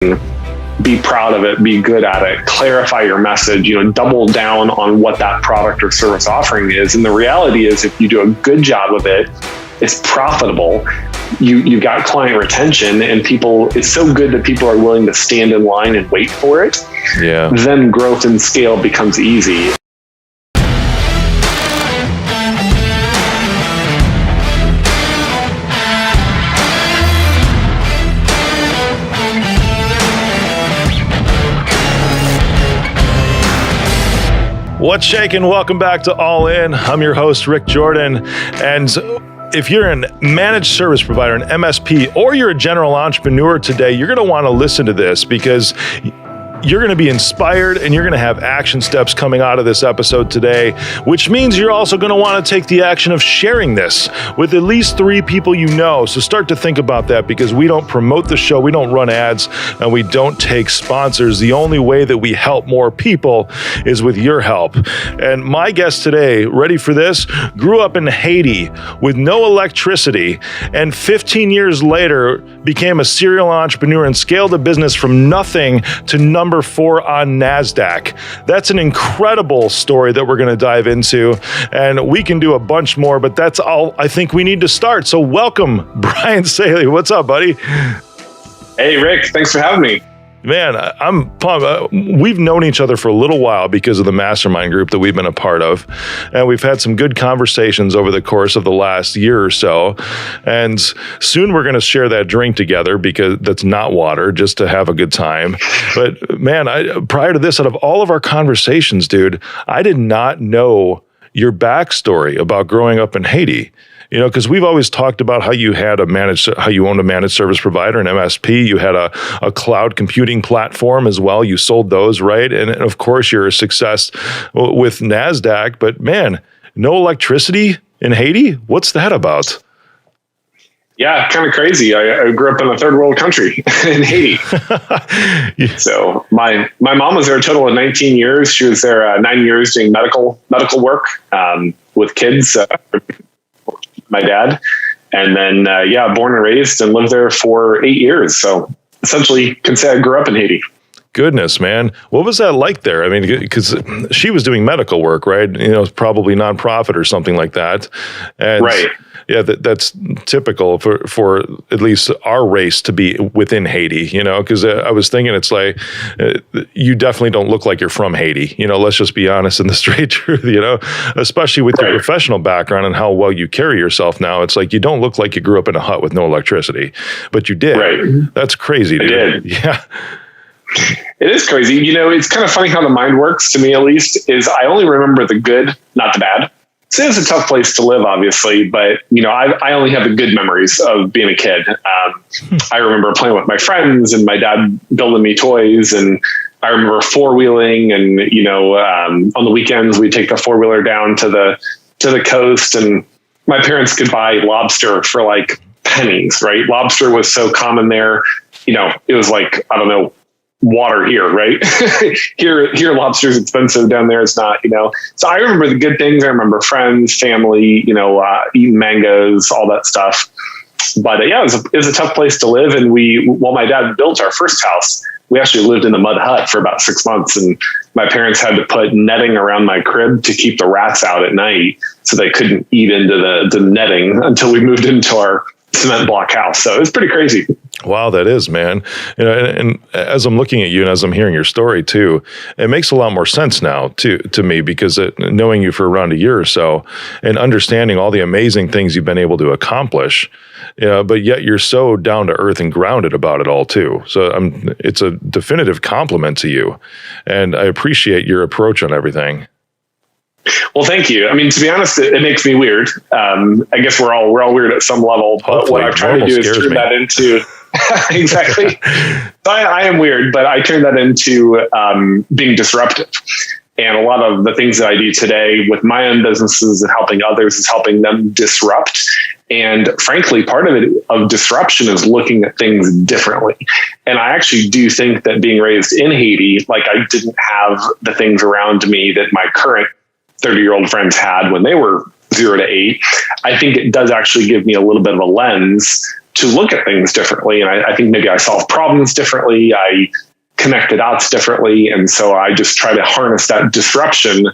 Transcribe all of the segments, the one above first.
be proud of it, be good at it, clarify your message, double down on what that product or service offering is. And the reality is, if you do a good job of it, it's profitable. You got client retention, and it's so good that people are willing to stand in line and wait for it. Yeah. Then growth and scale becomes easy. What's shaking? Welcome back to All In. I'm your host, Rick Jordan. And if you're a managed service provider, an MSP, or you're a general entrepreneur today, you're going to want to listen to this because you're going to be inspired and you're going to have action steps coming out of this episode today, which means you're also going to want to take the action of sharing this with at least 3 people you know. So start to think about that, because we don't promote the show, we don't run ads, and we don't take sponsors. The only way that we help more people is with your help. And my guest today, ready for this, grew up in Haiti with no electricity, and 15 years later became a serial entrepreneur and scaled a business from nothing to number 4 on NASDAQ. That's an incredible story that we're going to dive into, and we can do a bunch more, but that's all I think we need to start. So welcome, Brian Sallee. What's up, buddy? Hey, Rick. Thanks for having me. Man, I'm pumped. We've known each other for a little while because of the mastermind group that we've been a part of. And we've had some good conversations over the course of the last year or so. And soon we're going to share that drink together, because that's not water, just to have a good time. But man, prior to this, out of all of our conversations, dude, I did not know your backstory about growing up in Haiti. Because we've always talked about how you owned a managed service provider, an MSP. You had a cloud computing platform as well. You sold those, right? And of course, you're a success with NASDAQ. But man, no electricity in Haiti? What's that about? Yeah, kind of crazy. I grew up in a third world country in Haiti. Yeah. So my mom was there a total of 19 years. She was there 9 years doing medical work with kids. My dad, and then, born and raised and lived there for 8 years. So essentially can say I grew up in Haiti. Goodness, man. What was that like there? I mean, because she was doing medical work, right? Probably nonprofit or something like that. And right. Yeah, that's typical for at least our race to be within Haiti, because I was thinking it's like, you definitely don't look like you're from Haiti. Let's just be honest and the straight truth, especially with your professional background and how well you carry yourself now. It's like, you don't look like you grew up in a hut with no electricity, but you did. Right. That's crazy, dude. I did. Yeah. It is crazy. It's kind of funny how the mind works, to me at least, is I only remember the good, not the bad. So it's a tough place to live, obviously, but I only have the good memories of being a kid. I remember playing with my friends and my dad building me toys, and I remember 4-wheeling, and on the weekends we'd take the 4-wheeler down to the coast, and my parents could buy lobster for like pennies, right? Lobster was so common there. It was like, I don't know, water here, right? here lobster's expensive, down there it's not, So I remember the good things. I remember friends, family, eating mangoes, all that stuff. But it was a tough place to live. And while my dad built our first house, we actually lived in a mud hut for about 6 months. And my parents had to put netting around my crib to keep the rats out at night, so they couldn't eat into the netting until we moved into our cement block house. So it was pretty crazy. Wow, that is, man. And as I'm looking at you and as I'm hearing your story too, it makes a lot more sense now to me, because knowing you for around a year or so and understanding all the amazing things you've been able to accomplish, but yet you're so down to earth and grounded about it all too. So it's a definitive compliment to you, and I appreciate your approach on everything. Well, thank you. I mean, to be honest, it makes me weird. I guess we're all weird at some level, but hopefully, what I've tried to do is turn that into exactly. So I am weird, but I turn that into being disruptive. And a lot of the things that I do today with my own businesses and helping others is helping them disrupt. And frankly, part of disruption is looking at things differently. And I actually do think that being raised in Haiti, like I didn't have the things around me that my current 30-year-old friends had when they were 0 to 8. I think it does actually give me a little bit of a lens to look at things differently. And I think maybe I solve problems differently. I connect the dots differently. And so I just try to harness that disruption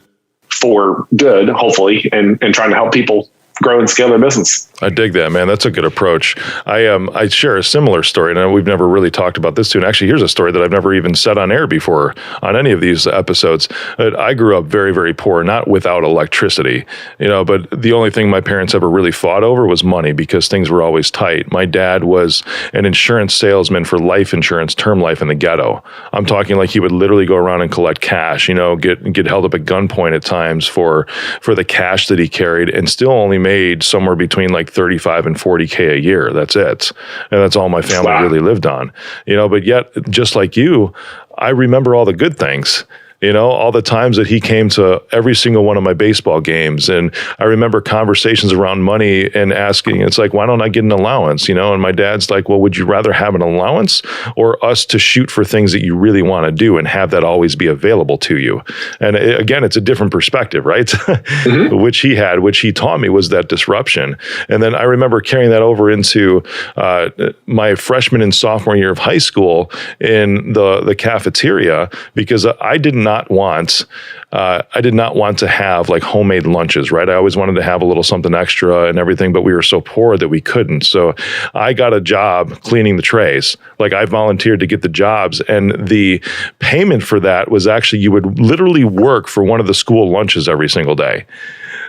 for good, hopefully, and trying to help people grow and scale their business. I dig that, man. That's a good approach. I share a similar story, and we've never really talked about this too. And actually, here's a story that I've never even said on air before on any of these episodes. I grew up very, very poor, not without electricity, but the only thing my parents ever really fought over was money because things were always tight. My dad was an insurance salesman for life insurance, term life in the ghetto. I'm talking like he would literally go around and collect cash, get held up at gunpoint at times for the cash that he carried, and still only made somewhere between like 35 and 40K a year. That's it. And that's all my family really lived on, but yet just like you, I remember all the good things. All the times that he came to every single one of my baseball games. And I remember conversations around money and asking, it's like, why don't I get an allowance? And my dad's like, well, would you rather have an allowance or us to shoot for things that you really want to do and have that always be available to you? And again, it's a different perspective, right? Mm-hmm. which he taught me was that disruption. And then I remember carrying that over into my freshman and sophomore year of high school in the cafeteria, because I did not want to have like homemade lunches, right? I always wanted to have a little something extra and everything, but we were so poor that we couldn't. So I got a job cleaning the trays. Like I volunteered to get the jobs, and the payment for that was actually you would literally work for one of the school lunches every single day.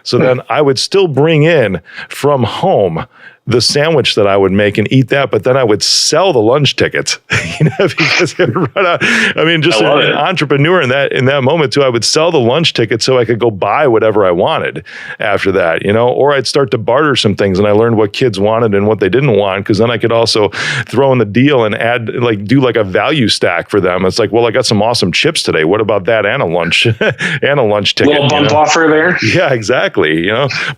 So then I would still bring in from home the sandwich that I would make and eat that, but then I would sell the lunch tickets, because it would run out. I mean, just an entrepreneur in that moment too. I would sell the lunch tickets so I could go buy whatever I wanted after that, or I'd start to barter some things, and I learned what kids wanted and what they didn't want, because then I could also throw in the deal and add do a value stack for them. It's like, well, I got some awesome chips today. What about that and a lunch and a lunch ticket? Little bump offer there. Yeah, exactly.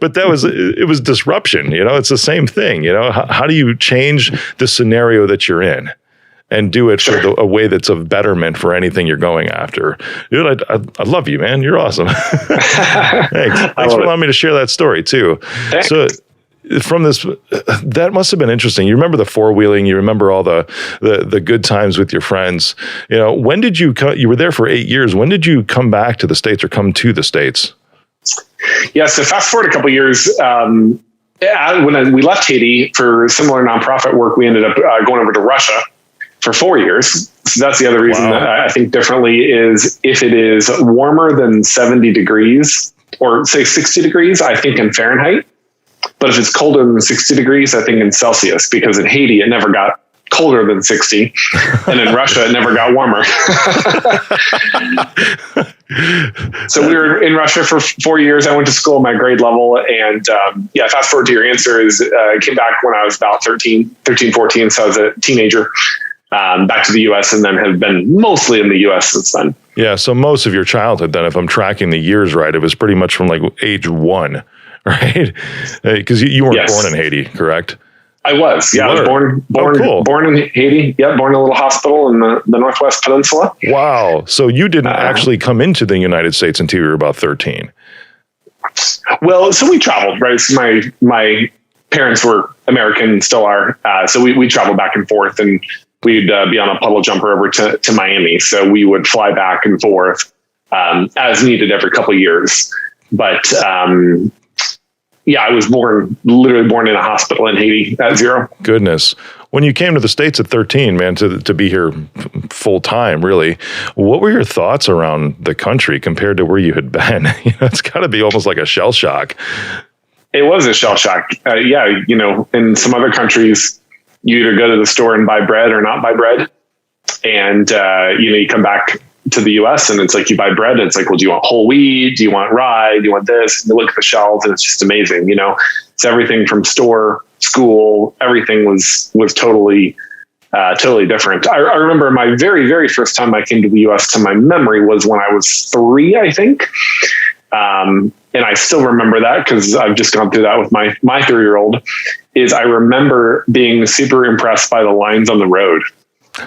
But it was disruption. It's the same thing. How do you change the scenario that you're in and do it for a way that's of betterment for anything you're going after? Dude, I love you, man. You're awesome. Thanks for allowing me to share that story too. Thanks. So from this, that must have been interesting. You remember the four-wheeling, you remember all the good times with your friends. When did you come? You were there for 8 years. When did you come back to the States or come to the States? Yeah. So fast forward a couple of years, when we left Haiti for similar nonprofit work, we ended up going over to Russia for 4 years. So that's the other reason that I think differently is if it is warmer than 70 degrees or say 60 degrees, I think in Fahrenheit. But if it's colder than 60 degrees, I think in Celsius, because in Haiti, it never got colder than 60. And in Russia, it never got warmer. So we were in Russia for 4 years. I went to school at my grade level. And fast forward to your answer is I came back when I was about 13, 14. So I was a teenager, back to the U.S. and then have been mostly in the U.S. since then. Yeah. So most of your childhood then, if I'm tracking the years right, it was pretty much from like age 1, right? Because you weren't born in Haiti, correct? I was. Yeah, I was born in Haiti. Yeah, born in a little hospital in the Northwest Peninsula. Wow. So you didn't actually come into the United States until you were about 13. Well, so we traveled, right? So my parents were American, still are. So we traveled back and forth, and we'd be on a puddle jumper over to Miami. So we would fly back and forth as needed every couple of years. But I was literally born in a hospital in Haiti at 0. Goodness. When you came to the States at 13, man, to be here full time, really, what were your thoughts around the country compared to where you had been? It's got to be almost like a shell shock. It was a shell shock. In some other countries, you either go to the store and buy bread or not buy bread. And, you come back to the US and it's like, you buy bread. And it's like, well, do you want whole wheat? Do you want rye? Do you want this? And you look at the shelves and it's just amazing. It's everything from store, school, everything was totally different. I remember my very, very first time I came to the US to my memory was when I was 3, I think. And I still remember that because I've just gone through that with my 3-year-old is I remember being super impressed by the lines on the road.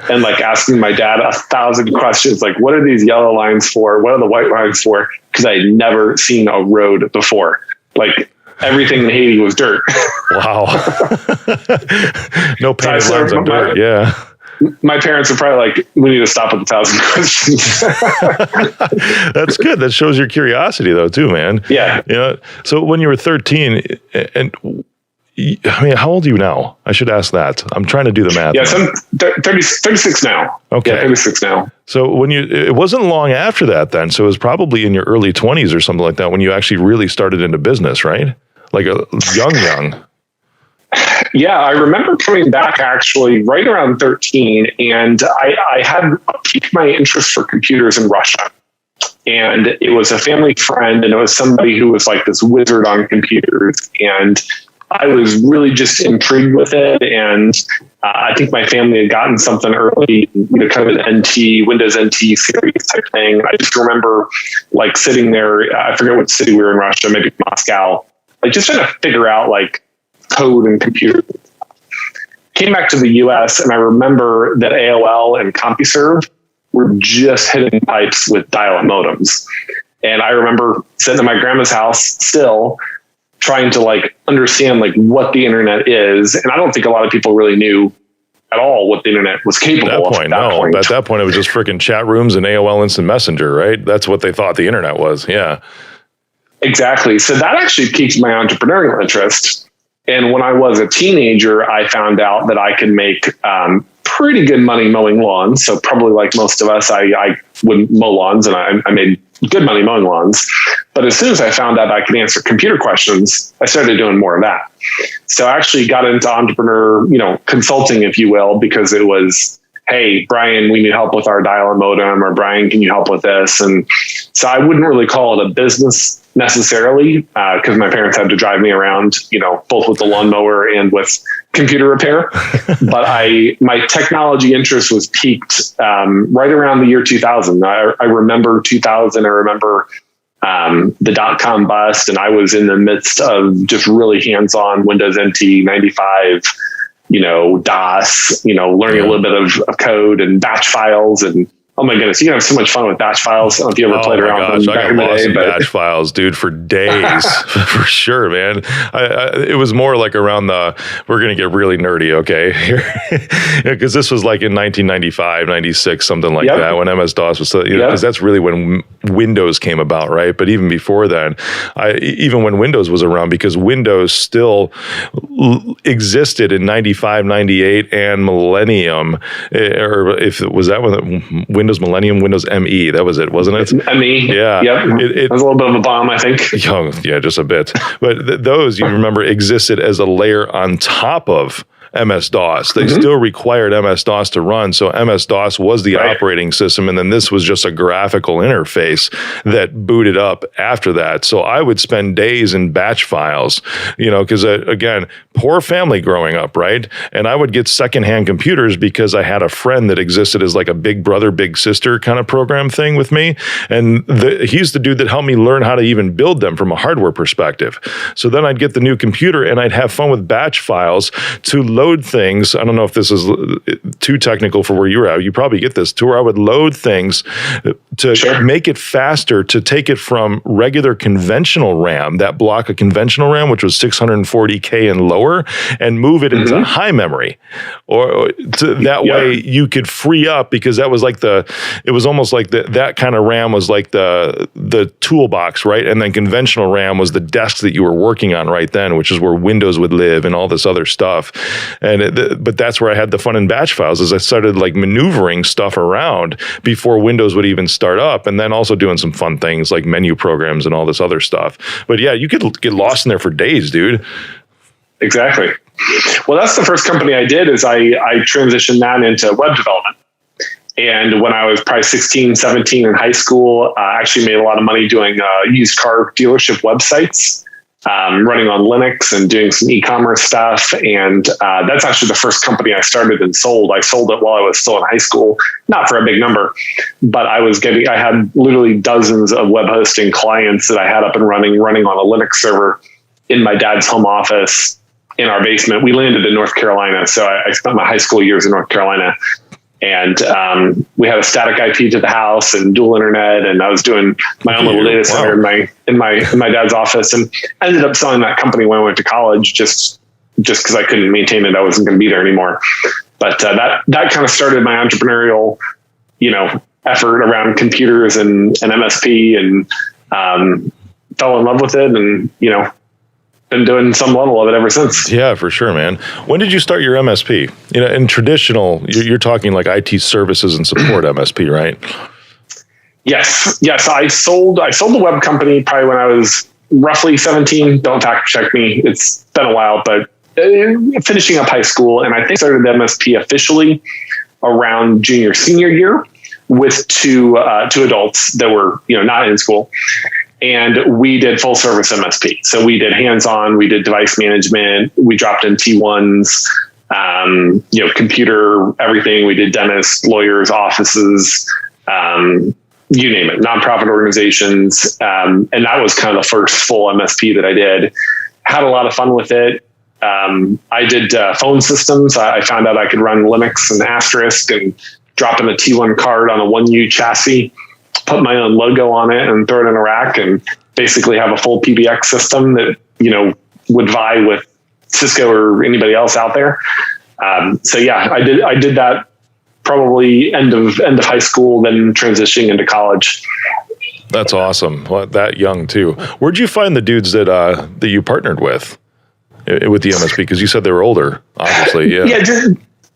And like asking my dad 1,000 questions, like, what are these yellow lines for? What are the white lines for? Because I had never seen a road before. Like everything in Haiti was dirt. Wow. No painted lines on dirt. Yeah. My parents are probably like, we need to stop with 1,000 questions. That's good. That shows your curiosity, though, too, man. Yeah. You know, so when you were 13, and I mean, how old are you now? I should ask that. I'm trying to do the math. Yeah, so I'm 36 now. Okay. Yeah, 36 now. So it wasn't long after that then. So it was probably in your early 20s or something like that when you actually really started into business, right? Like a young. Yeah, I remember coming back actually right around 13, and I had piqued my interest for computers in Russia. And it was a family friend, and it was somebody who was like this wizard on computers. And I was really just intrigued with it. And I think my family had gotten something early, kind of an Windows NT series type thing. I just remember like sitting there, I forget what city we were in Russia, maybe Moscow, like just trying to figure out like code and computers. Came back to the US, and I remember that AOL and CompuServe were just hitting pipes with dial-up modems. And I remember sitting at my grandma's house still trying to like understand like what the internet is. And I don't think a lot of people really knew at all what the internet was capable of. At that point. At that point, it was just freaking chat rooms and AOL Instant Messenger, right? That's what they thought the internet was. Yeah. Exactly. So that actually piqued my entrepreneurial interest. And when I was a teenager, I found out that I could make pretty good money mowing lawns. So probably like most of us, I would mow lawns, and I made good money mowing lawns. But as soon as I found out I could answer computer questions, I started doing more of that. So I actually got into entrepreneur, consulting, if you will, because it was, hey, Brian, we need help with our dial-up modem, or Brian, can you help with this? And so I wouldn't really call it a business necessarily, because my parents had to drive me around, both with the lawnmower and with computer repair. But my technology interest was piqued right around the year 2000. I remember 2000. I remember the .com bust, and I was in the midst of just really hands-on Windows NT 95, DOS, learning a little bit of code and batch files. And oh my goodness, you can have so much fun with batch files. I don't know if you ever played around with them back in the day. Batch files, dude, for days, for sure, man. It was more like around we're going to get really nerdy, okay? Because this was like in 1995, 96, something like that, when MS-DOS was, because that's really when Windows came about, right? But even before then, even when Windows was around, because Windows still existed in 95, 98, and Millennium, or if it was that one, Windows Millennium, Windows ME, that was it, wasn't it? ME. Yeah. Yep. It was a little bit of a bomb, I think. Yeah, just a bit. But those, you remember, existed as a layer on top of MS-DOS. They still required MS-DOS to run. So MS-DOS was the operating system. And then this was just a graphical interface that booted up after that. So I would spend days in batch files, because again, poor family growing up, right? And I would get secondhand computers because I had a friend that existed as like a big brother, big sister kind of program thing with me. And he's the dude that helped me learn how to even build them from a hardware perspective. So then I'd get the new computer and I'd have fun with batch files to load things. I don't know if this is too technical for where you're at. You probably get this, to where I would load things to make it faster, to take it from regular conventional RAM, that block of conventional RAM, which was 640K and lower, and move it into high memory. That way you could free up, because that was like it was almost like that kind of RAM was like the toolbox, right? And then conventional RAM was the desk that you were working on right then, which is where Windows would live and all this other stuff. But that's where I had the fun in batch files, as I started like maneuvering stuff around before Windows would even start up, and then also doing some fun things like menu programs and all this other stuff. But yeah, you could get lost in there for days, dude. Exactly. Well, that's the first company I did, is I transitioned that into web development. And when I was probably 16, 17 in high school, I actually made a lot of money doing used car dealership websites, running on Linux and doing some e-commerce stuff. And that's actually the first company I started and sold. I sold it while I was still in high school, not for a big number, but I had literally dozens of web hosting clients that I had up and running on a Linux server in my dad's home office in our basement. We landed in North Carolina, so I spent my high school years in North Carolina. And we had a static IP to the house and dual internet, and I was doing my own little data center in my dad's office, and I ended up selling that company when I went to college, just because I couldn't maintain it. I wasn't going to be there anymore. But that kind of started my entrepreneurial, effort around computers and MSP, and fell in love with it, and been doing some level of it ever since. Yeah, for sure, man. When did you start your MSP? In traditional, you're talking like IT services and support MSP, right? Yes. I sold the web company probably when I was roughly 17. Don't fact check me. It's been a while, but finishing up high school, and I think started the MSP officially around junior, senior year with two adults that were, not in school. And we did full service MSP. So we did hands-on, we did device management, we dropped in T1s, computer, everything. We did dentists, lawyers, offices, you name it, nonprofit organizations. And that was kind of the first full MSP that I did. Had a lot of fun with it. I did phone systems. I found out I could run Linux and Asterisk and drop in a T1 card on a 1U chassis, put my own logo on it and throw it in a rack, and basically have a full PBX system that, would vie with Cisco or anybody else out there. So yeah, I did that probably end of high school, then transitioning into college. That's awesome. Well, that young too. Where'd you find the dudes that you partnered with the MSP? Because you said they were older, obviously. Yeah.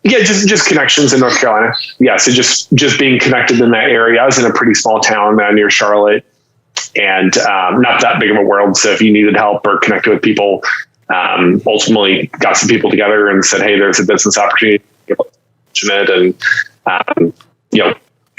Just connections in North Carolina. Yeah. So just being connected in that area. I was in a pretty small town near Charlotte, and not that big of a world. So if you needed help or connected with people, ultimately got some people together and said, hey, there's a business opportunity, and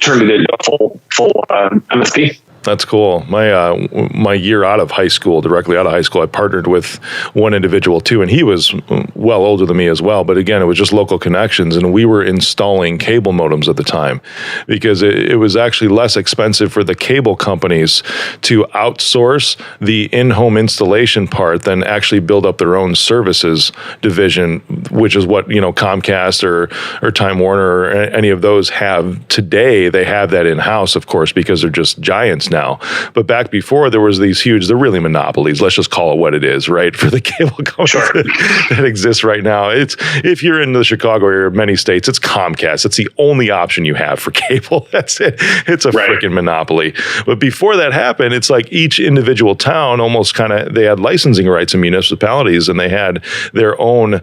turned it into a full MSP. That's cool. My year out of high school, directly out of high school, I partnered with one individual too, and he was well older than me as well. But again, it was just local connections, and we were installing cable modems at the time because it was actually less expensive for the cable companies to outsource the in-home installation part than actually build up their own services division, which is what Comcast or Time Warner or any of those have today. They have that in-house, of course, because they're just giants now. But back before, there was these huge, they're really monopolies. Let's just call it what it is, right? For the cable companies that exists right now. If you're in the Chicago area or many states, it's Comcast. It's the only option you have for cable. That's it. It's a freaking monopoly. But before that happened, it's like each individual town almost they had licensing rights in municipalities, and they had their own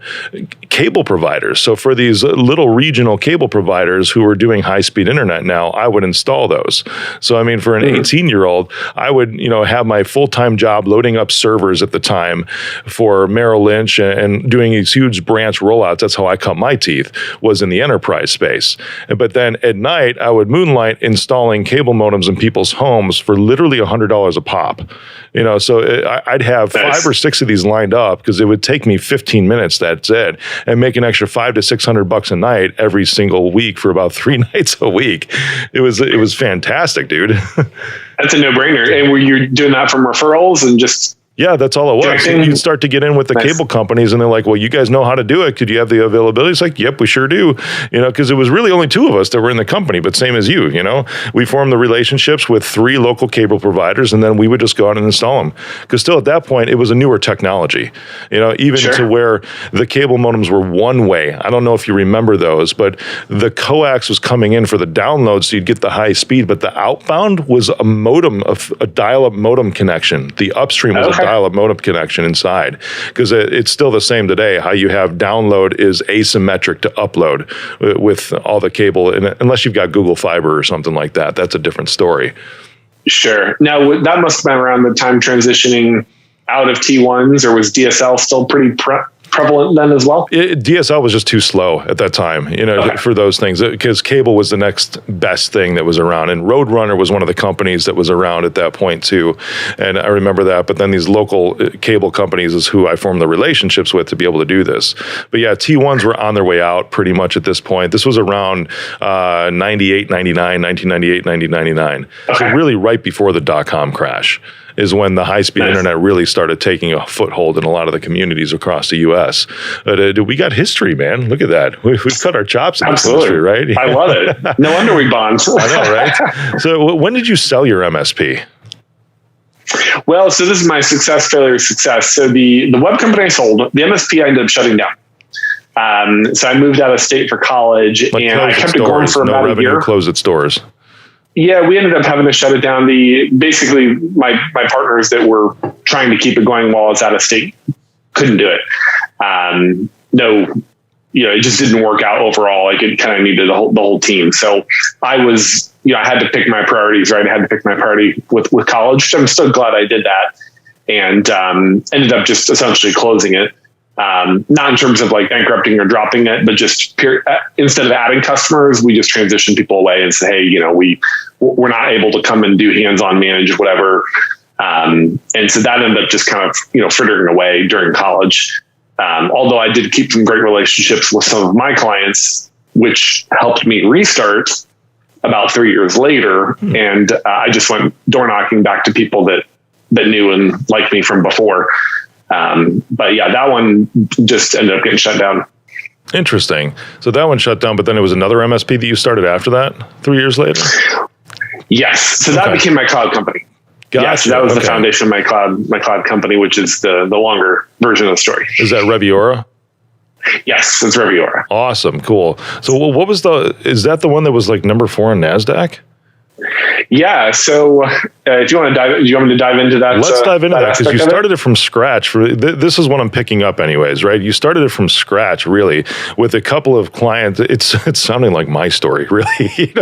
cable providers. So for these little regional cable providers who were doing high-speed internet now, I would install those. So I mean, for an 18-year-old, I would, have my full-time job loading up servers at the time for Merrill Lynch and doing these huge branch rollouts. That's how I cut my teeth, was in the enterprise space. But then at night, I would moonlight installing cable modems in people's homes for literally $100 a pop. So I'd have 5 or 6 of these lined up because it would take me 15 minutes. That's it, and make an extra $500 to $600 a night every single week for about 3 nights a week. It was fantastic, dude. That's a no-brainer. And were you doing that from referrals and just? Yeah, that's all it was. You'd start to get in with the cable companies, and they're like, well, you guys know how to do it. Could you have the availability? It's like, yep, we sure do. Because it was really only 2 of us that were in the company, but same as you, we formed the relationships with 3 local cable providers, and then we would just go out and install them. Because still at that point, it was a newer technology, even to where the cable modems were one way. I don't know if you remember those, but the coax was coming in for the download, so you'd get the high speed, but the outbound was a dial-up modem connection. The upstream was a dial-up modem connection inside, because it's still the same today. How you have download is asymmetric to upload with all the cable, unless you've got Google Fiber or something like that. That's a different story. Sure. Now, that must have been around the time transitioning out of T1s, or was DSL still pretty prevalent then as well? DSL was just too slow at that time, for those things, because cable was the next best thing that was around. And Roadrunner was one of the companies that was around at that point too. And I remember that. But then these local cable companies is who I formed the relationships with to be able to do this. But yeah, T1s were on their way out pretty much at this point. This was around 98, 99, 1998, 1999. So really right before the dot-com crash. is when the high-speed internet really started taking a foothold in a lot of the communities across the U.S. We got history, man. Look at that. We've cut our chops in this industry, right? I love it. No wonder we bond. I know, right? So when did you sell your MSP? Well, so this is my success, failure, success. So the web company I sold, the MSP I ended up shutting down. So I moved out of state for college, and I kept it going for about a year. Close its doors. Yeah, we ended up having to shut it down. Basically my partners that were trying to keep it going while I was out of state couldn't do it. It just didn't work out overall. Like, it kind of needed the whole team. So I had to pick my priorities, right? I had to pick my priority with college, which I'm still glad I did that, and ended up just essentially closing it. Not in terms of like bankrupting or dropping it, but just instead of adding customers, we just transitioned people away and said, hey, we're not able to come and do hands-on manage, whatever. And so that ended up just kind of, frittering away during college. Although I did keep some great relationships with some of my clients, which helped me restart about 3 years later. And I just went door knocking back to people that knew and liked me from before. But yeah, that one just ended up getting shut down. Interesting. So that one shut down, but then it was another MSP that you started after that 3 years later? Yes. So that became my cloud company. Gotcha. Yeah, so that was the foundation of my cloud company, which is the longer version of the story. Is that Reviora? Yes, it's Reviora. Awesome. Cool. So what was is that the one that was like number 4 on NASDAQ? Yeah. So if you want to do you want me to dive into that? Let's dive into that, because you started it from scratch. This is what I'm picking up anyways, right? You started it from scratch, really, with a couple of clients. It's sounding like my story, really,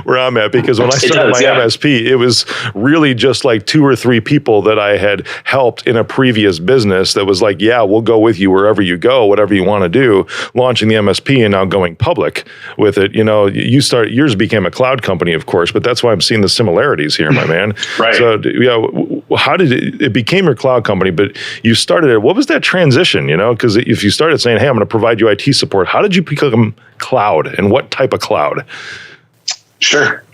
where I'm at, because when I started my MSP, it was really just like 2 or 3 people that I had helped in a previous business that was like, yeah, we'll go with you wherever you go, whatever you want to do, launching the MSP and now going public with it. Yours became a cloud company, of course, but that's why I'm seeing the similarities here, my man. Right. So, how did it became your cloud company, but you started it. What was that transition? Because if you started saying, hey, I'm going to provide you IT support, how did you become cloud, and what type of cloud? Sure.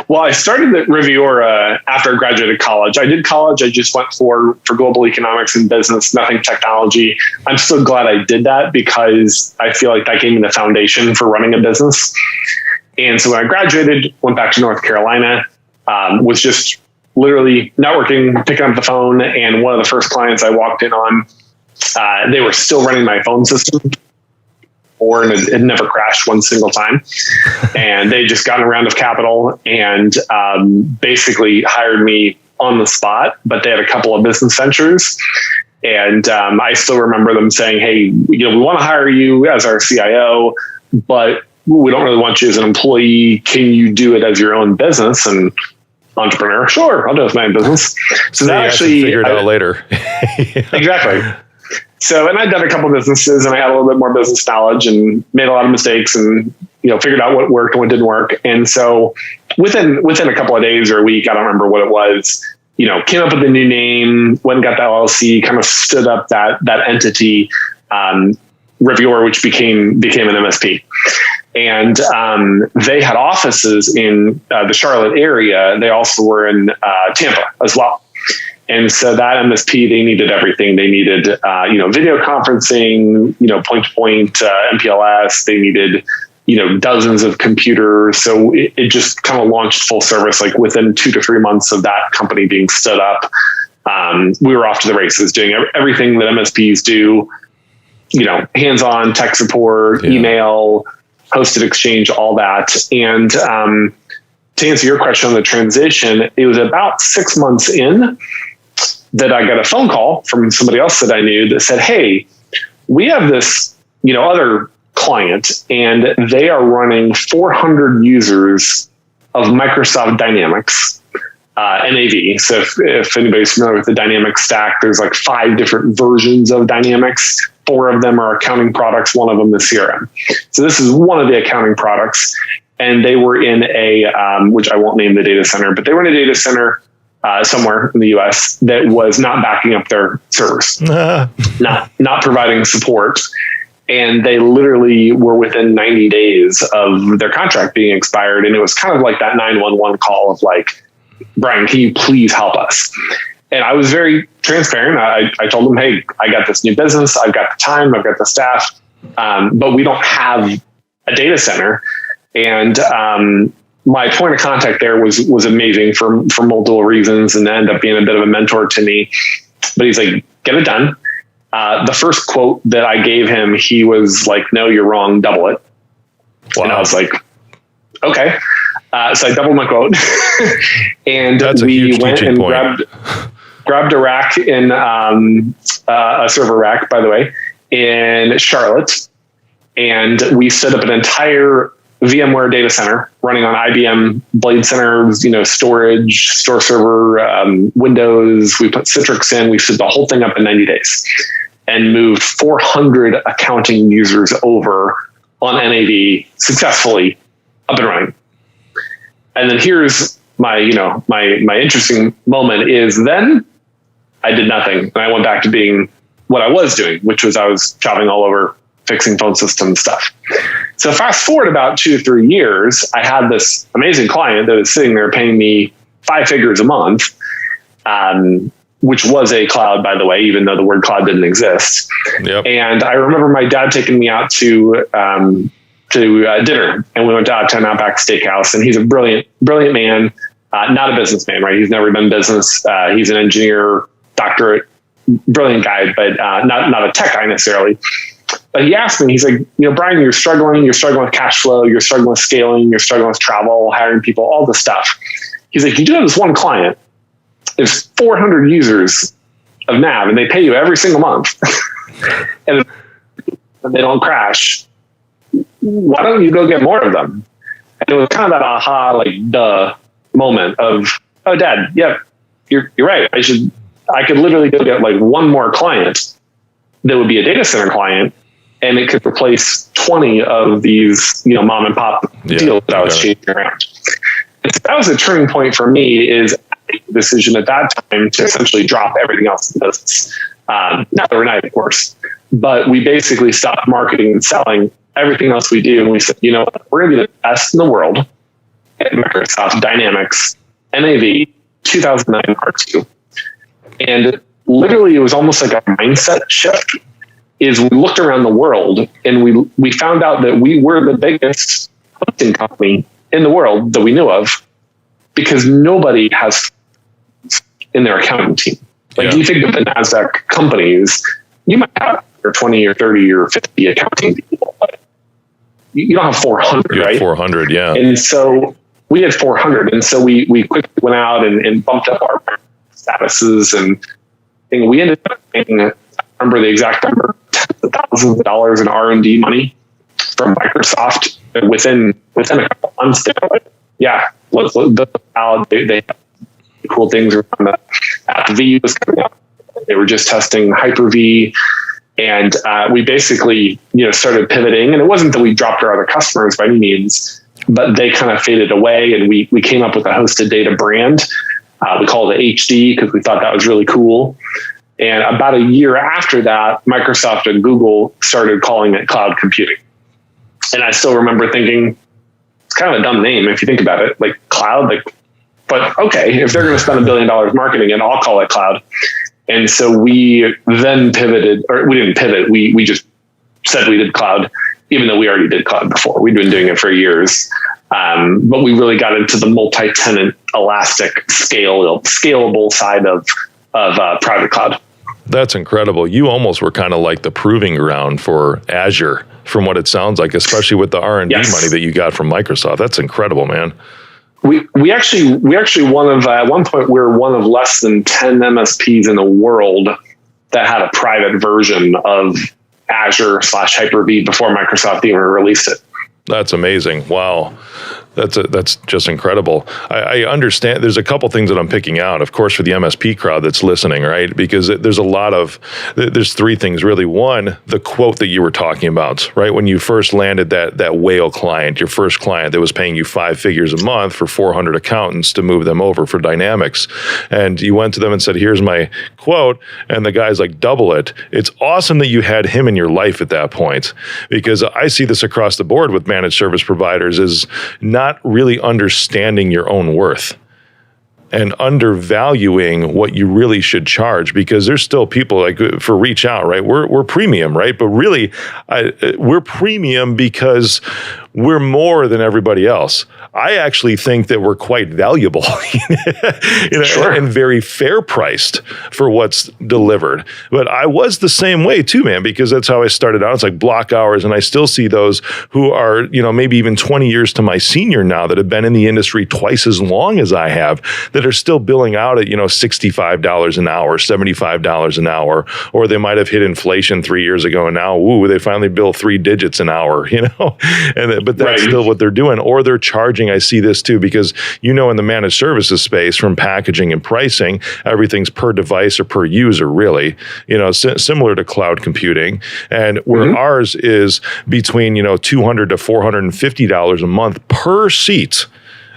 Well, I started at Reviora after I graduated college. I did college. I just went for global economics and business, nothing technology. I'm still glad I did that, because I feel like that gave me the foundation for running a business. And so when I graduated, went back to North Carolina, was just literally networking, picking up the phone. And one of the first clients I walked in on, they were still running my phone system, and it had never crashed one single time. And they just got a round of capital and basically hired me on the spot, but they had a couple of business ventures. And I still remember them saying, hey, we want to hire you as our CIO, but we don't really want you as an employee. Can you do it as your own business? And entrepreneur, sure, I'll do it as my own business. So that actually figure it out later. Exactly. So, and I'd done a couple of businesses, and I had a little bit more business knowledge and made a lot of mistakes, and figured out what worked and what didn't work. And so within a couple of days or a week, I don't remember what it was, came up with a new name, went and got the LLC, kind of stood up that entity, Reviora, which became an MSP. And they had offices in the Charlotte area. They also were in Tampa as well. And so that MSP, they needed everything. They needed, video conferencing, point-to-point MPLS. They needed, dozens of computers. So it just kind of launched full service. Like within 2 to 3 months of that company being stood up, we were off to the races, doing everything that MSPs do. Hands-on tech support, email, hosted exchange, all that. And to answer your question on the transition, it was about 6 months in that I got a phone call from somebody else that I knew that said, hey, we have this, other client, and they are running 400 users of Microsoft Dynamics, NAV. So if anybody's familiar with the Dynamics stack, there's like 5 different versions of Dynamics. 4 of them are accounting products. 1 of them is CRM. So this is one of the accounting products. And they were in a, which I won't name the data center, but they were in a data center somewhere in the US that was not backing up their servers, not providing support. And they literally were within 90 days of their contract being expired. And it was kind of like that 911 call of like, Brian, can you please help us? And I was very transparent. I told them, hey, I got this new business. I've got the time. I've got the staff. But we don't have a data center. And my point of contact there was amazing for multiple reasons, and ended up being a bit of a mentor to me. But he's like, get it done. The first quote that I gave him, he was like, no, you're wrong. Double it. Wow. And I was like, okay. So I doubled my quote. And we went and grabbed a rack in a server rack, by the way, in Charlotte. And we set up an entire VMware data center running on IBM Blade Centers, storage, store server, Windows. We put Citrix in. We set the whole thing up in 90 days and moved 400 accounting users over on NAV successfully up and running. And then here's my interesting moment is then I did nothing. And I went back to being what I was doing, which was I was traveling all over fixing phone system stuff. So fast forward about 2 or 3 years, I had this amazing client that was sitting there paying me 5 figures a month, which was a cloud, by the way, even though the word cloud didn't exist. Yep. And I remember my dad taking me out to dinner, and we went to Uptown Outback Steakhouse, and he's a brilliant man, not a businessman, right? He's never been in business. He's an engineer, doctorate, brilliant guy, but not a tech guy necessarily. But he asked me, he's like, Brian, you're struggling with cash flow, you're struggling with scaling, you're struggling with travel, hiring people, all this stuff. He's like, you do have this one client. It's 400 users of NAV, and they pay you every single month, and they don't crash. Why don't you go get more of them? And it was kind of that aha, like, duh moment of, oh, Dad, yeah, you're right. I could literally go get like one more client that would be a data center client, and it could replace 20 of these, mom and pop deals that I was chasing around. And so that was a turning point for me, is a decision at that time to essentially drop everything else in the business. Not overnight, of course, but we basically stopped marketing and selling everything else we do. And we said, we're going to be the best in the world at Microsoft Dynamics NAV 2009 R2. And literally, it was almost like a mindset shift. Is we looked around the world and we found out that we were the biggest hosting company in the world that we knew of, because nobody has in their accounting team. Like, you think of the NASDAQ companies, you might have 20 or 30 or 50 accounting people, but you don't have 400, right? 400, yeah. And so we had 400. And so we quickly went out and bumped up our statuses, and we ended up paying, I remember the exact number, thousands of dollars in R&D money from Microsoft within a couple months. They were like, yeah, let's build out. They have cool things around the app V was coming out. They were just testing Hyper-V, and we basically started pivoting. And it wasn't that we dropped our other customers by any means, but they kind of faded away, and we came up with a hosted data brand. We called it HD because we thought that was really cool. And about a year after that, Microsoft and Google started calling it cloud computing. And I still remember thinking, it's kind of a dumb name if you think about it, like cloud, but okay, if they're going to spend $1 billion marketing it, I'll call it cloud. And so we then pivoted, or we didn't pivot. We just said we did cloud, even though we already did cloud before. We'd been doing it for years. But we really got into the multi-tenant, elastic, scalable side of private cloud. That's incredible. You almost were kind of like the proving ground for Azure, from what it sounds like, especially with the R&D money that you got from Microsoft. That's incredible, man. We actually one of at one point we were one of less than 10 MSPs in the world that had a private version of Azure / Hyper-V before Microsoft even released it. That's amazing. Wow. That's just incredible. I understand there's a couple things that I'm picking out, of course, for the MSP crowd that's listening, right? Because there's 3 things really. One, the quote that you were talking about, right? When you first landed that whale client, your first client that was paying you 5 figures a month for 400 accountants to move them over for Dynamics. And you went to them and said, here's my quote. And the guy's like, double it. It's awesome that you had him in your life at that point, because I see this across the board with managed service providers is not really understanding your own worth. and undervaluing what you really should charge, because there's still people like for Reach Out, right? We're premium, right? But really, we're premium because we're more than everybody else. I actually think that we're quite valuable, Sure. and very fair priced for what's delivered. But I was the same way too, man, because that's how I started out. It's like block hours, and I still see those who are, maybe even 20 years to my senior now, that have been in the industry twice as long as I have, that are still billing out at, $65 an hour, $75 an hour, or they might have hit inflation 3 years ago, and now, they finally bill 3 digits an hour, but that's still what they're doing, or they're charging. I see this too, because in the managed services space, from packaging and pricing, everything's per device or per user, really, similar to cloud computing, and where ours is between $200 to $450 a month per seat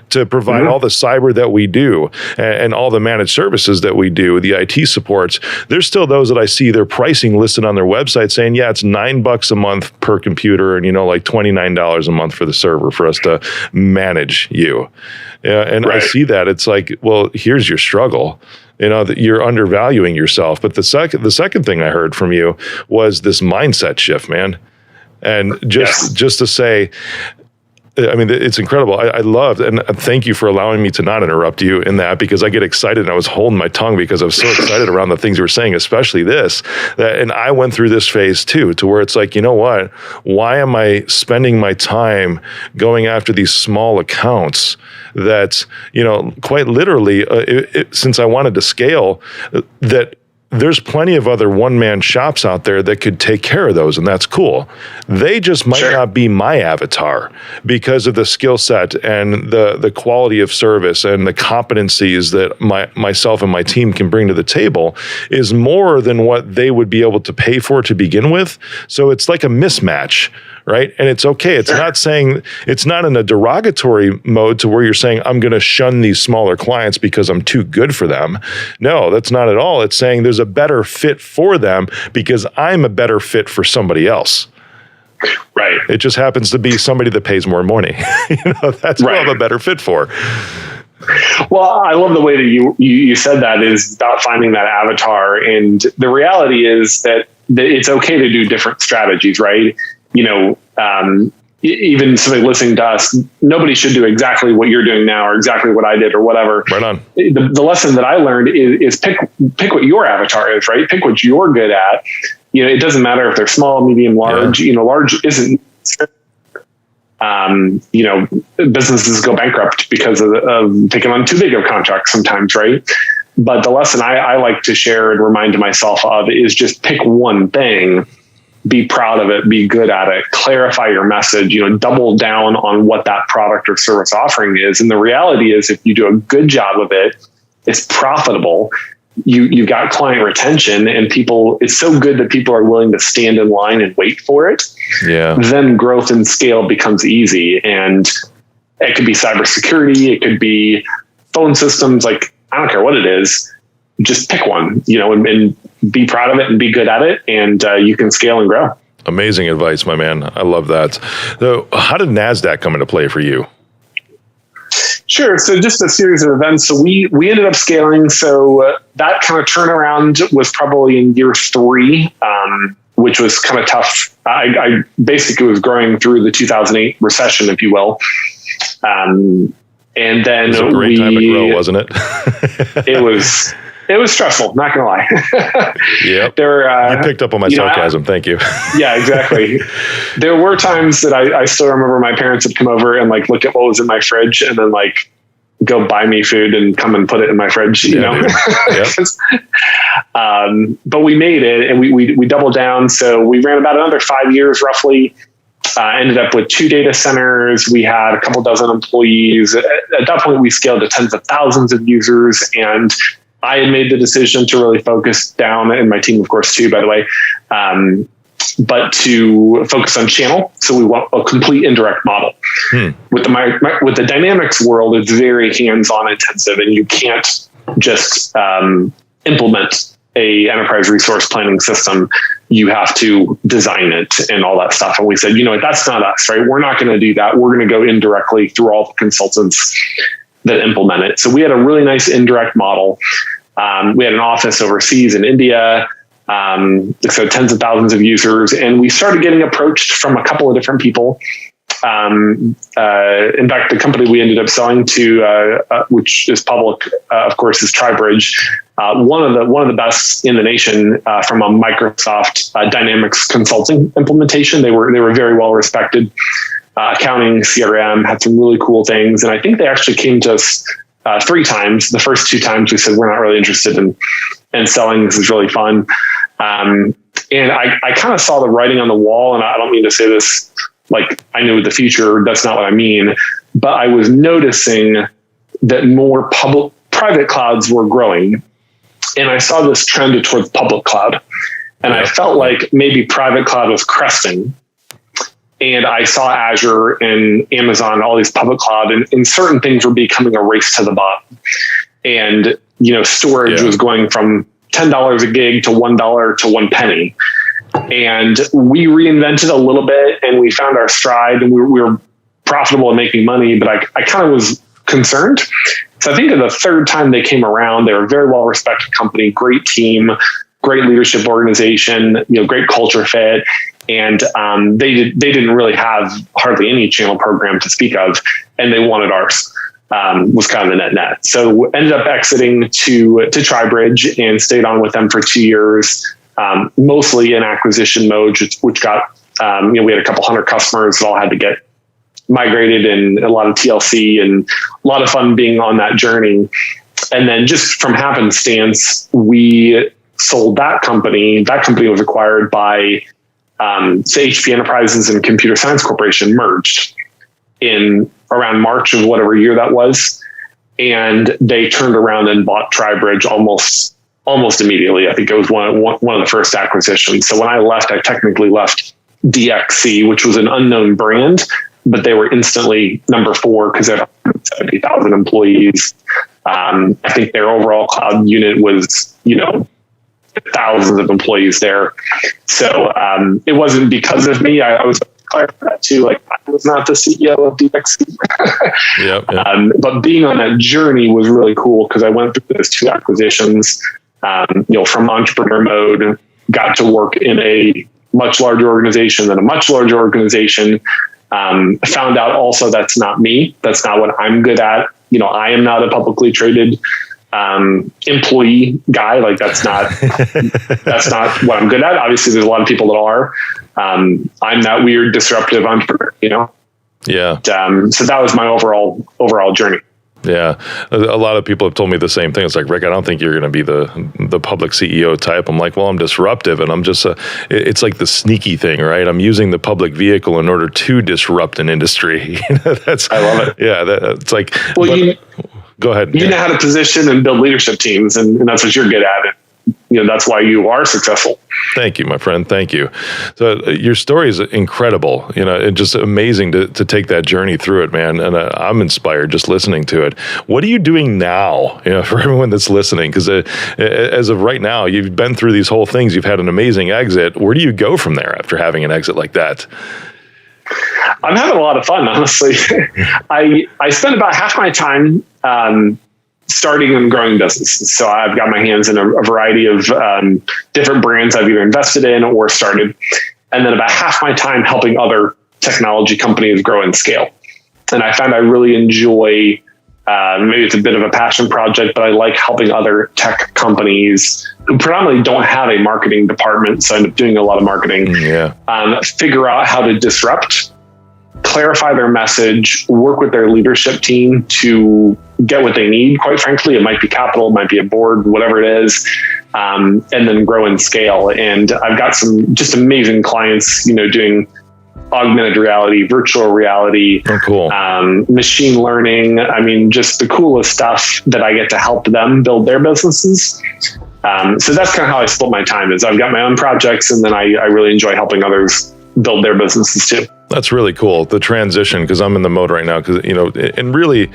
to provide all the cyber that we do and all the managed services that we do, the IT supports. There's still those that I see their pricing listed on their website saying, it's $9 a month per computer, and like $29 a month for the server for us to manage you. I see that. It's like, well, here's your struggle. That you're undervaluing yourself. But the second thing I heard from you was this mindset shift, man. And just to say, it's incredible. I loved, and thank you for allowing me to not interrupt you in that, because I get excited, and I was holding my tongue because I was so excited around the things you were saying, especially this. And I went through this phase too, to where it's like, what? Why am I spending my time going after these small accounts that, quite literally, since I wanted to scale, that there's plenty of other one-man shops out there that could take care of those, and that's cool. They just might not be my avatar because of the skill set and the quality of service and the competencies that myself and my team can bring to the table is more than what they would be able to pay for to begin with. So it's like a mismatch, right? And it's okay. It's not saying, it's not in a derogatory mode to where you're saying, I'm going to shun these smaller clients because I'm too good for them. No, that's not at all. It's saying there's a better fit for them because I'm a better fit for somebody else. Right. It just happens to be somebody that pays more money. That's what I'm a better fit for. Well, I love the way that you said that, is about finding that avatar. And the reality is that it's okay to do different strategies, right? Even somebody listening to us, nobody should do exactly what you're doing now or exactly what I did or whatever. Right on. The lesson that I learned is pick what your avatar is, right? Pick what you're good at. It doesn't matter if they're small, medium, large. Large isn't. Businesses go bankrupt because of taking on too big of contracts sometimes, right? But the lesson I like to share and remind myself of is just pick one thing. Be proud of it, be good at it, clarify your message, double down on what that product or service offering is. And the reality is, if you do a good job of it, it's profitable. You've got client retention, and it's so good that people are willing to stand in line and wait for it. Yeah. Then growth and scale becomes easy. And it could be cybersecurity. It could be phone systems. Like, I don't care what it is. Just pick one, and be proud of it and be good at it, and you can scale and grow. Amazing advice, my man. I love that. So how did NASDAQ come into play for you? Sure. So just a series of events. So we ended up scaling. So that kind of turnaround was probably in year 3, which was kind of tough. I basically was growing through the 2008 recession, if you will. And then it was a great time to grow, wasn't it? It was stressful, not going to lie. Yep. You picked up on my sarcasm. Thank you. Yeah, exactly. There were times that I still remember my parents would come over and look at what was in my fridge and then go buy me food and come and put it in my fridge, Yep. But we made it, and we doubled down. So we ran about another 5 years roughly. Ended up with 2 data centers. We had a couple dozen employees. At that point, we scaled to tens of thousands of users, and I had made the decision to really focus down, and my team, of course, too, by the way, but to focus on channel. So we want a complete indirect model. With the Dynamics world, it's very hands-on intensive, and you can't just implement a enterprise resource planning system. You have to design it and all that stuff. And we said, that's not us, right? We're not going to do that. We're going to go indirectly through all the consultants. that implement it. So we had a really nice indirect model. We had an office overseas in India, so tens of thousands of users, and we started getting approached from a couple of different people. In fact, the company we ended up selling to, which is public, of course, is TriBridge, one of the best in the nation from a Microsoft Dynamics consulting implementation. They were very well respected. Accounting, CRM, had some really cool things, and I think they actually came to us 3 times. The first 2 times we said we're not really interested in selling. This is really fun, and I kind of saw the writing on the wall. And I don't mean to say this like I knew the future. That's not what I mean. But I was noticing that more private clouds were growing, and I saw this trend towards public cloud. And I felt like maybe private cloud was cresting. And I saw Azure and Amazon, all these public cloud, and certain things were becoming a race to the bottom. And, storage was going from $10 a gig to $1 to 1 penny. And we reinvented a little bit, and we found our stride, and we were profitable and making money, but I kind of was concerned. So I think the 3rd time they came around, they were a very well-respected company, great team, great leadership organization, great culture fit. And they didn't really have hardly any channel program to speak of, and they wanted ours. Was kind of the net. So ended up exiting to TriBridge and stayed on with them for 2 years, mostly in acquisition mode, which got we had a couple hundred customers that all had to get migrated, and a lot of TLC, and a lot of fun being on that journey. And then just from happenstance, we sold that company. That company was acquired by HP Enterprises and Computer Science Corporation merged in around March of whatever year that was. And they turned around and bought TriBridge almost immediately. I think it was one of the first acquisitions. So when I left, I technically left DXC, which was an unknown brand, but they were instantly number 4 because they had 70,000 employees. I think their overall cloud unit was, thousands of employees there. So it wasn't because of me. I was clear for that too. Like, I was not the CEO of DXC. Yep. But being on that journey was really cool because I went through those 2 acquisitions. From entrepreneur mode, got to work in a much larger organization than a much larger organization. Found out also that's not me. That's not what I'm good at. I am not a publicly traded employee guy. Like that's not what I'm good at. Obviously there's a lot of people that are. I'm that weird disruptive entrepreneur, Yeah. So that was my overall journey. Yeah. A lot of people have told me the same thing. It's like, Rick, I don't think you're going to be the public CEO type. I'm like, well, I'm disruptive, and I'm just it's like the sneaky thing, right? I'm using the public vehicle in order to disrupt an industry. I love it. Yeah. It's like, go ahead. You know how to position and build leadership teams, and that's what you're good at. And, that's why you are successful. Thank you, my friend. Thank you. So your story is incredible. It's just amazing to take that journey through it, man. And I'm inspired just listening to it. What are you doing now? For everyone that's listening, because as of right now, you've been through these whole things. You've had an amazing exit. Where do you go from there after having an exit like that? I'm having a lot of fun, honestly. I spend about half my time starting and growing businesses. So I've got my hands in a variety of different brands I've either invested in or started. And then about half my time helping other technology companies grow and scale. And I find I really enjoy, maybe it's a bit of a passion project, but I like helping other tech companies who predominantly don't have a marketing department. So I end up doing a lot of marketing, figure out how to disrupt, clarify their message, work with their leadership team to get what they need. Quite frankly, it might be capital, it might be a board, whatever it is, and then grow and scale. And I've got some just amazing clients, doing augmented reality, virtual reality, machine learning. I mean, just the coolest stuff that I get to help them build their businesses. So that's kind of how I split my time. Is I've got my own projects, and then I really enjoy helping others build their businesses too. That's really cool. The transition, because I'm in the mode right now, because, and really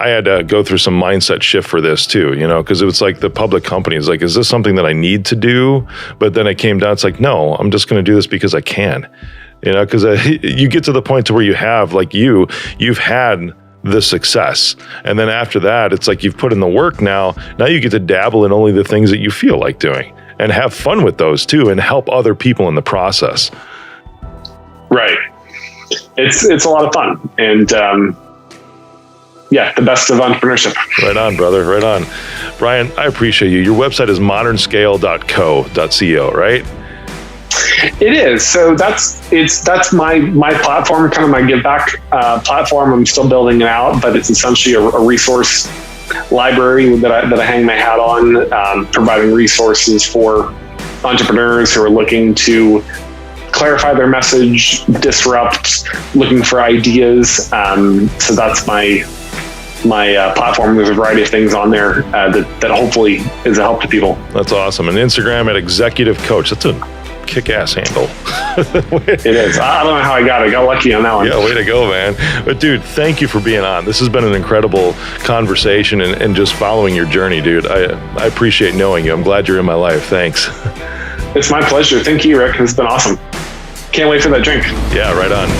I had to go through some mindset shift for this too, because it was like the public company is like, is this something that I need to do? But then it came down, it's like, no, I'm just going to do this because I can, because you get to the point to where you have, like you've had the success. And then after that, it's like you've put in the work now you get to dabble in only the things that you feel like doing and have fun with those too and help other people in the process. Right. It's a lot of fun. And the best of entrepreneurship. Right on, brother. Right on. Brian, I appreciate you. Your website is modernscale.co, right? It is. So that's my platform, kind of my give back platform. I'm still building it out, but it's essentially a resource library that I hang my hat on, providing resources for entrepreneurs who are looking to clarify their message, disrupt, looking for ideas. So that's my platform. There's a variety of things on there that hopefully is a help to people. That's awesome. And Instagram at Executive Coach. That's a kick-ass handle. It is. I don't know how I got lucky on that one. Yeah, way to go, man. But dude, thank you for being on. This has been an incredible conversation and just following your journey, dude. I appreciate knowing you. I'm glad you're in my life. Thanks. It's my pleasure. Thank you, Rick. It's been awesome. Can't wait for that drink. Yeah, right on.